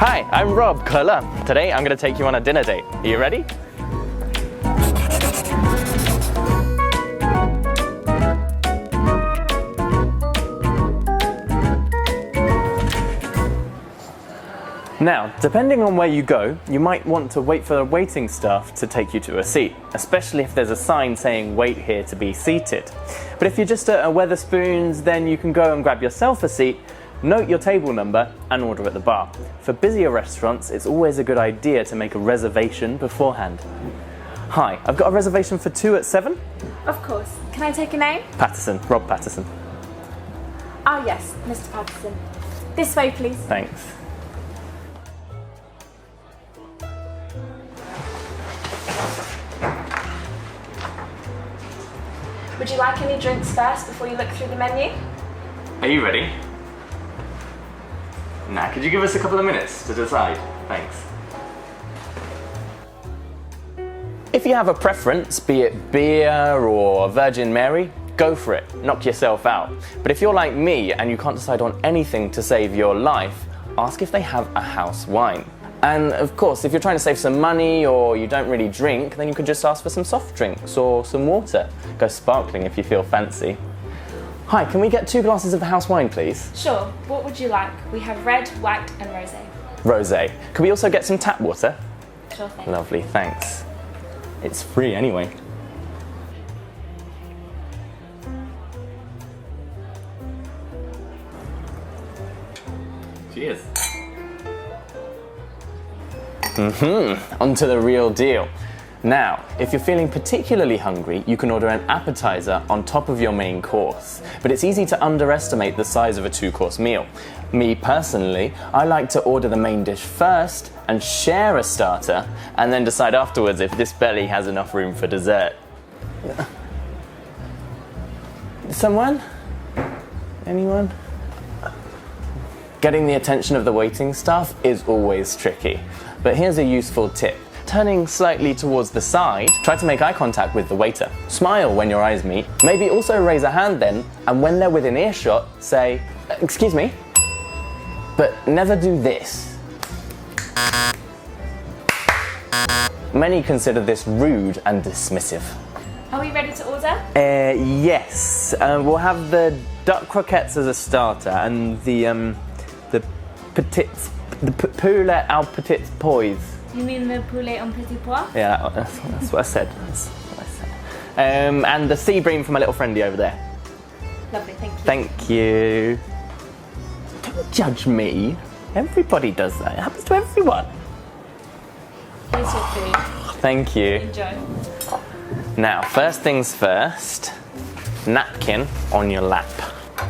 Hi, I'm Rob Köhler. Today I'm going to take you on a dinner date. Are you ready? Now, depending on where you go, you might want to wait for the waiting staff to take you to a seat, especially if there's a sign saying wait here to be seated. But if you're just at a Wetherspoons, then you can go and grab yourself a seat, note your table number and order at the bar. For busier restaurants, it's always a good idea to make a reservation beforehand. Hi, I've got a reservation for 2 at 7. Of course. Can I take a name? Patterson, Rob Patterson. Oh yes, Mr. Patterson. This way, please. Thanks. Would you like any drinks first before you look through the menu? Are you ready? Nah, could you give us a couple of minutes to decide? Thanks. If you have a preference, be it beer or Virgin Mary, go for it, knock yourself out. But if you're like me and you can't decide on anything to save your life, ask if they have a house wine. And of course, if you're trying to save some money or you don't really drink, then you could just ask for some soft drinks or some water. Go sparkling if you feel fancy. Hi, can we get 2 glasses of the house wine, please? Sure. What would you like? We have red, white and rosé. Rosé. Could we also get some tap water? Sure thing. Lovely, thanks. It's free anyway. Cheers. Onto the real deal. Now, if you're feeling particularly hungry, you can order an appetizer on top of your main course. But it's easy to underestimate the size of a 2-course meal. Me personally, I like to order the main dish first and share a starter, and then decide afterwards if this belly has enough room for dessert. Someone? Anyone? Getting the attention of the waiting staff is always tricky. But here's a useful tip. Turning slightly towards the side, try to make eye contact with the waiter. Smile when your eyes meet. Maybe also raise a hand then, and when they're within earshot, say, "Excuse me." But never do this. Many consider this rude and dismissive. Are we ready to order? Yes. We'll have the duck croquettes as a starter and the poulet aux petites pois. You mean the poulet en petit pois? Yeah, that's what I said. That's what I said. And the sea bream for my little friendie over there. Lovely, thank you. Thank you. Don't judge me. Everybody does that. It happens to everyone. Here's your food. Thank you. Enjoy. Now, first things first, napkin on your lap.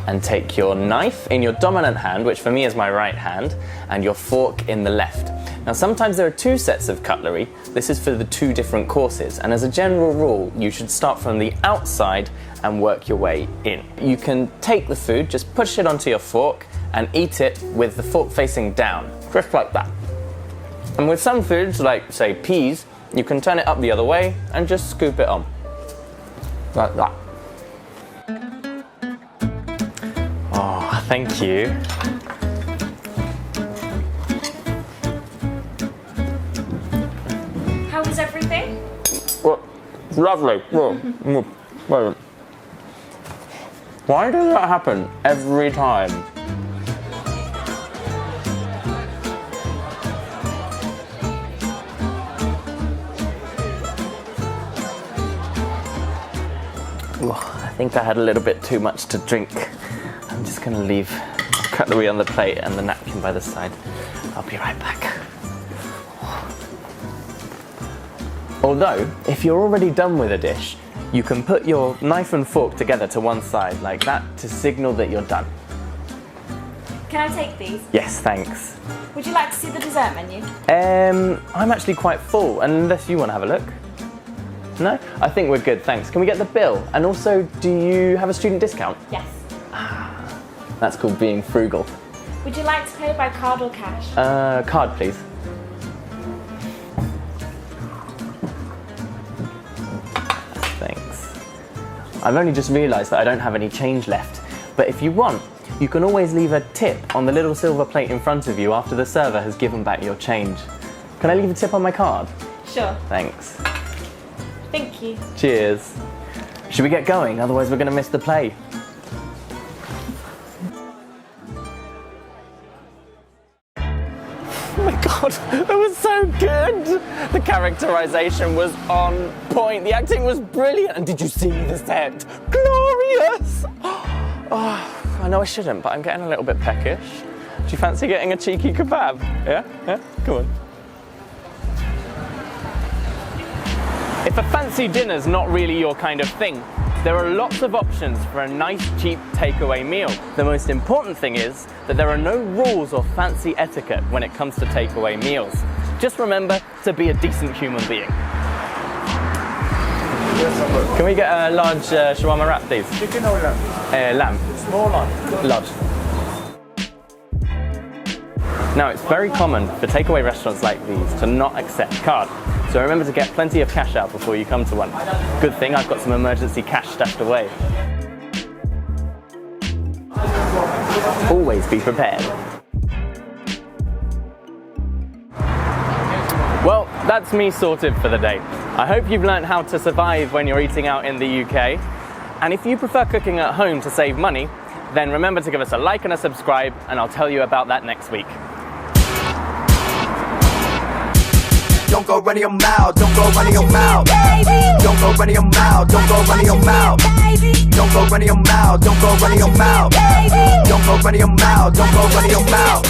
And take your knife in your dominant hand, which for me is my right hand, and your fork in the left. Now, sometimes there are 2 sets of cutlery. This is for the 2 different courses, and as a general rule, you should start from the outside and work your way in. You can take the food, just push it onto your fork, and eat it with the fork facing down, just like that. And with some foods, like, say, peas, you can turn it up the other way and just scoop it on, like that. Oh, thank you. How was everything? Well, lovely. Why does that happen every time? I think I had a little bit too much to drink. I'm just going to leave the cutlery on the plate and the napkin by the side. I'll be right back. Although, if you're already done with a dish, you can put your knife and fork together to one side like that to signal that you're done. Can I take these? Yes, thanks. Would you like to see the dessert menu? I'm actually quite full, unless you want to have a look. No? I think we're good, thanks. Can we get the bill? And also, do you have a student discount? Yes. That's called being frugal. Would you like to pay by card or cash? Card, please. Thanks. I've only just realised that I don't have any change left. But if you want, you can always leave a tip on the little silver plate in front of you after the server has given back your change. Can I leave a tip on my card? Sure. Thanks. Thank you. Cheers. Should we get going? Otherwise we're going to miss the play. Oh my god, that was so good! The characterization was on point, the acting was brilliant, and did you see the set? Glorious! Oh, I know I shouldn't, but I'm getting a little bit peckish. Do you fancy getting a cheeky kebab? Yeah? Yeah? Come on. If a fancy dinner's not really your kind of thing, there are lots of options for a nice, cheap takeaway meal. The most important thing is that there are no rules or fancy etiquette when it comes to takeaway meals. Just remember to be a decent human being. Can we get a large shawarma wrap, please? Chicken or lamb? Lamb. Small one. Large. Now, it's very common for takeaway restaurants like these to not accept card. So remember to get plenty of cash out before you come to one. Good thing I've got some emergency cash stashed away. Always be prepared. Well, that's me sorted for the day. I hope you've learned how to survive when you're eating out in the UK. And if you prefer cooking at home to save money, then remember to give us a like and a subscribe, and I'll tell you about that next week. Don't go running your mouth, don't go running your mouth. Don't go running your mouth, don't go running your mouth. Don't go running your mouth, don't go running your mouth. Don't go running your mouth, don't go running your mouth.